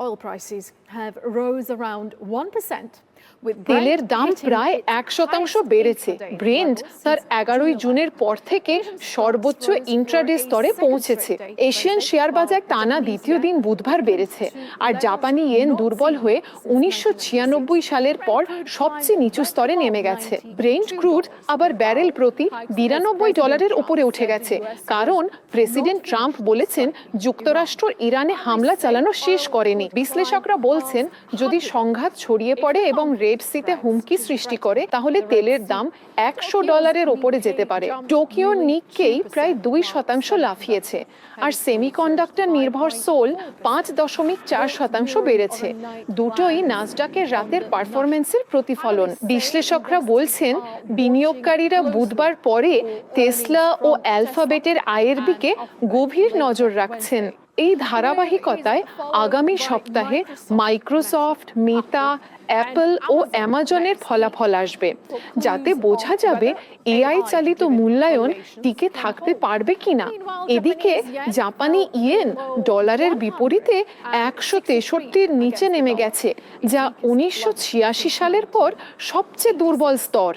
Oil prices have rose around 1%. তেলের দাম প্রায় 1% বেড়েছে। ব্রেন্ট তার 11 জুনের পর থেকে সর্বোচ্চ ইন্ট্রাডে স্তরে পৌঁছেছে। এশিয়ান শেয়ার বাজার টানা দ্বিতীয় দিন বুধবার বেড়েছে, আর জাপানি ইয়েন দুর্বল হয়ে 1996 সালের পর সবচেয়ে নিচু স্তরে নেমে গেছে। ব্রেন্ট ক্রুড আবার ব্যারেল প্রতি $92 উপরে উঠে গেছে, কারণ প্রেসিডেন্ট ট্রাম্প বলেছেন যুক্তরাষ্ট্র ইরানে হামলা চালানো শেষ করেনি। বিশ্লেষকরা বলছেন যদি সংঘাত ছড়িয়ে পড়ে এবং রেড সিতে হুমকি সৃষ্টি করে তাহলে তেলের দাম $100 উপরে যেতে পারে। টোকিওর নিক্কেই প্রায় 2% লাফিয়েছে, আর সেমিকন্ডাক্টর নির্ভর সোল 5.4% বেড়েছে। দুটোই নাসডাকের রাতের পারফরমেন্সের প্রতিফলন। বিশ্লেষকরা বলছেন বিনিয়োগকারীরা বুধবার পরে টেসলা ও অ্যালফাবেটের আয়ের দিকে গভীর নজর রাখছেন। এই ধারাবাহিকতায় আগামী সপ্তাহে মাইক্রোসফট, মেটা, অ্যাপল ও অ্যামাজনের ফলাফল আসবে, যাতে বোঝা যাবে এআই চালিত মূল্যায়ন টিকে থাকতে পারবে কিনা। এদিকে জাপানি ইয়েন ডলারের বিপরীতে 163-র নিচে নেমে গেছে, যা 1986 সালের পর সবচেয়ে দুর্বল স্তর।